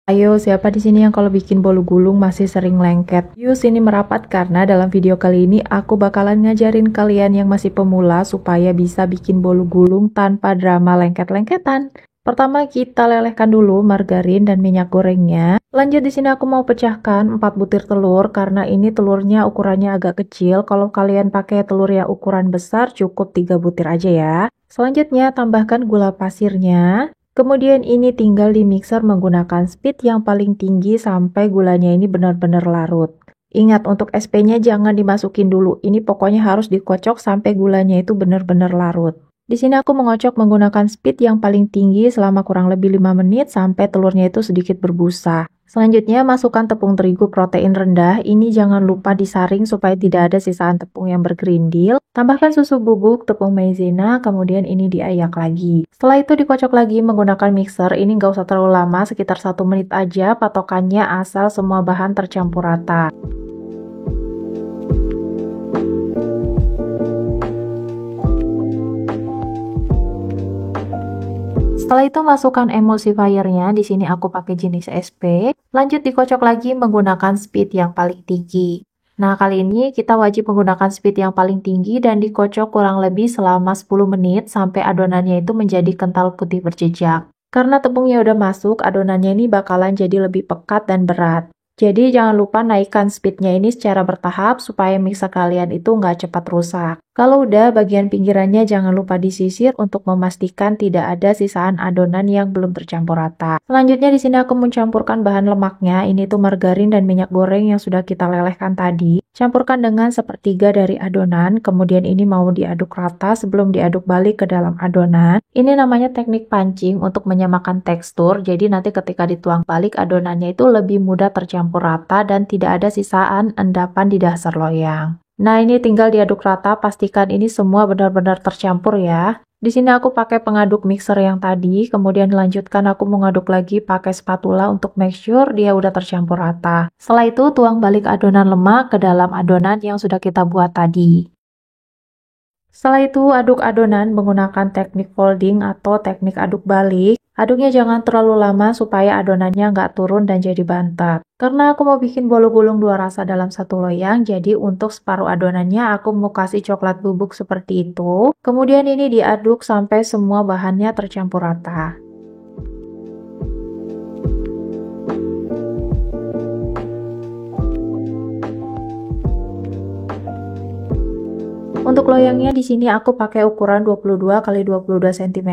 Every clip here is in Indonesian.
Ayo, siapa di sini yang kalau bikin bolu gulung masih sering lengket? Yuk sini merapat karena dalam video kali ini aku bakalan ngajarin kalian yang masih pemula supaya bisa bikin bolu gulung tanpa drama lengket-lengketan. Pertama kita lelehkan dulu margarin dan minyak gorengnya. Lanjut di sini aku mau pecahkan 4 butir telur karena ini telurnya ukurannya agak kecil. Kalau kalian pakai telur yang ukuran besar cukup 3 butir aja ya. Selanjutnya tambahkan gula pasirnya. Kemudian ini tinggal di mixer menggunakan speed yang paling tinggi sampai gulanya ini benar-benar larut. Ingat untuk SP-nya jangan dimasukin dulu. Ini pokoknya harus dikocok sampai gulanya itu benar-benar larut. Di sini aku mengocok menggunakan speed yang paling tinggi selama kurang lebih 5 menit sampai telurnya itu sedikit berbusa. Selanjutnya masukkan tepung terigu protein rendah. Ini jangan lupa disaring supaya tidak ada sisaan tepung yang bergerindil. Tambahkan susu bubuk, tepung maizena, kemudian ini diayak lagi. Setelah itu dikocok lagi menggunakan mixer. Ini nggak usah terlalu lama, sekitar 1 menit aja. Patokannya asal semua bahan tercampur rata. Setelah itu masukkan emulsifiernya, di sini aku pakai jenis SP. Lanjut dikocok lagi menggunakan speed yang paling tinggi. Nah, kali ini kita wajib menggunakan speed yang paling tinggi dan dikocok kurang lebih selama 10 menit sampai adonannya itu menjadi kental putih berjejak. Karena tepungnya udah masuk, adonannya ini bakalan jadi lebih pekat dan berat. Jadi jangan lupa naikkan speednya ini secara bertahap supaya mixer kalian itu nggak cepat rusak. Kalau udah, bagian pinggirannya jangan lupa disisir untuk memastikan tidak ada sisaan adonan yang belum tercampur rata. Selanjutnya di sini aku mencampurkan bahan lemaknya. Ini tuh margarin dan minyak goreng yang sudah kita lelehkan tadi. Campurkan dengan sepertiga dari adonan, kemudian ini mau diaduk rata sebelum diaduk balik ke dalam adonan. Ini namanya teknik pancing untuk menyamakan tekstur, jadi nanti ketika dituang balik adonannya itu lebih mudah tercampur rata dan tidak ada sisaan endapan di dasar loyang. Nah, ini tinggal diaduk rata, pastikan ini semua benar-benar tercampur ya. Di sini aku pakai pengaduk mixer yang tadi, kemudian lanjutkan aku mengaduk lagi pakai spatula untuk make sure dia udah tercampur rata. Setelah itu tuang balik adonan lemak ke dalam adonan yang sudah kita buat tadi. Setelah itu aduk adonan menggunakan teknik folding atau teknik aduk balik. Aduknya jangan terlalu lama supaya adonannya nggak turun dan jadi bantat. Karena aku mau bikin bolu gulung 2 rasa dalam 1 loyang, jadi untuk separuh adonannya aku mau kasih coklat bubuk seperti itu. Kemudian ini diaduk sampai semua bahannya tercampur rata. Untuk loyangnya di sini aku pakai ukuran 22 x 22 cm.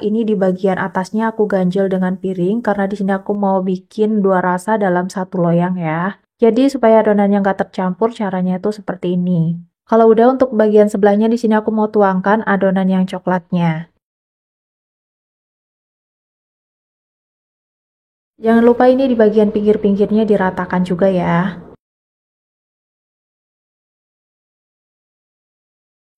Ini di bagian atasnya aku ganjel dengan piring karena di sini aku mau bikin 2 rasa dalam 1 loyang ya. Jadi supaya adonannya nggak tercampur, caranya itu seperti ini. Kalau udah, untuk bagian sebelahnya di sini aku mau tuangkan adonan yang coklatnya. Jangan lupa ini di bagian pinggir-pinggirnya diratakan juga ya.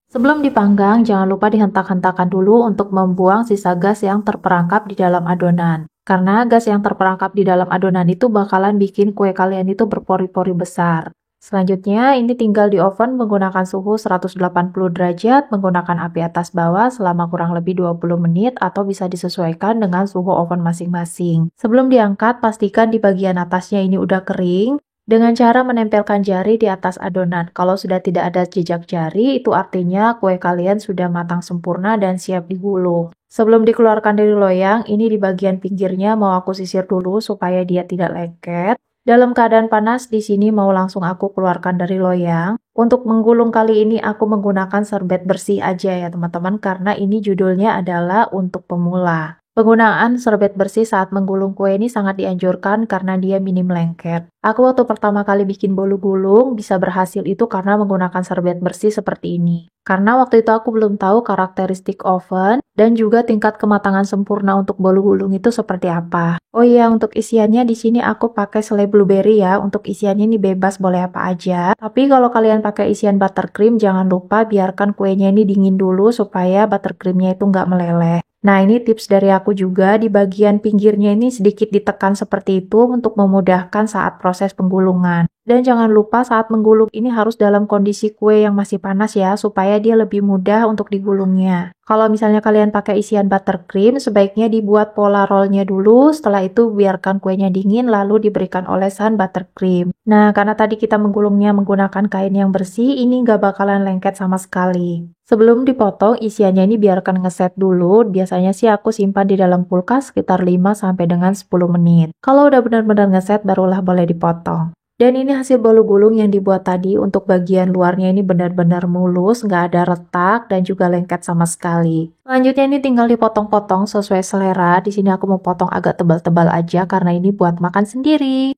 Sebelum dipanggang, jangan lupa dihentak-hentakan dulu untuk membuang sisa gas yang terperangkap di dalam adonan. Karena gas yang terperangkap di dalam adonan itu bakalan bikin kue kalian itu berpori-pori besar. Selanjutnya, ini tinggal di oven menggunakan suhu 180 derajat, menggunakan api atas bawah selama kurang lebih 20 menit atau bisa disesuaikan dengan suhu oven masing-masing. Sebelum diangkat, pastikan di bagian atasnya ini udah kering. Dengan cara menempelkan jari di atas adonan. Kalau sudah tidak ada jejak jari, itu artinya kue kalian sudah matang sempurna dan siap digulung. Sebelum dikeluarkan dari loyang, ini di bagian pinggirnya mau aku sisir dulu supaya dia tidak lengket. Dalam keadaan panas, di sini mau langsung aku keluarkan dari loyang. Untuk menggulung kali ini aku menggunakan serbet bersih aja ya teman-teman, karena ini judulnya adalah untuk pemula. Penggunaan serbet bersih saat menggulung kue ini sangat dianjurkan karena dia minim lengket. Aku waktu pertama kali bikin bolu gulung bisa berhasil itu karena menggunakan serbet bersih seperti ini. Karena waktu itu aku belum tahu karakteristik oven dan juga tingkat kematangan sempurna untuk bolu gulung itu seperti apa. Oh iya, untuk isiannya di sini aku pakai selai blueberry ya. Untuk isiannya ini bebas, boleh apa aja. Tapi kalau kalian pakai isian buttercream, jangan lupa biarkan kuenya ini dingin dulu supaya buttercreamnya itu nggak meleleh. Nah, ini tips dari aku juga, di bagian pinggirnya ini sedikit ditekan seperti itu untuk memudahkan saat proses penggulungan. Dan jangan lupa saat menggulung ini harus dalam kondisi kue yang masih panas ya, supaya dia lebih mudah untuk digulungnya. Kalau misalnya kalian pakai isian buttercream, sebaiknya dibuat pola rollnya dulu, setelah itu biarkan kuenya dingin lalu diberikan olesan buttercream. Nah, karena tadi kita menggulungnya menggunakan kain yang bersih, ini nggak bakalan lengket sama sekali. Sebelum dipotong, isiannya ini biarkan ngeset dulu, biasanya sih aku simpan di dalam kulkas sekitar 5 sampai dengan 10 menit. Kalau udah benar-benar ngeset, barulah boleh dipotong. Dan ini hasil bolu gulung yang dibuat tadi, untuk bagian luarnya ini benar-benar mulus, nggak ada retak, dan juga lengket sama sekali. Selanjutnya ini tinggal dipotong-potong sesuai selera. Di sini aku mau potong agak tebal-tebal aja karena ini buat makan sendiri.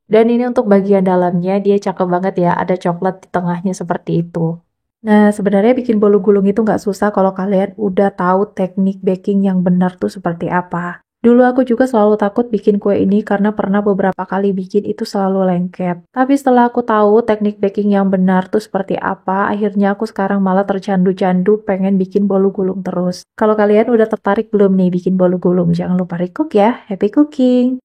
Dan ini untuk bagian dalamnya, dia cakep banget ya, ada coklat di tengahnya seperti itu. Nah, sebenarnya bikin bolu gulung itu nggak susah kalau kalian udah tahu teknik baking yang benar tuh seperti apa. Dulu aku juga selalu takut bikin kue ini karena pernah beberapa kali bikin itu selalu lengket. Tapi setelah aku tahu teknik baking yang benar tuh seperti apa, akhirnya aku sekarang malah tercandu-candu pengen bikin bolu gulung terus. Kalau kalian udah tertarik belum nih bikin bolu gulung? Jangan lupa recook ya. Happy cooking!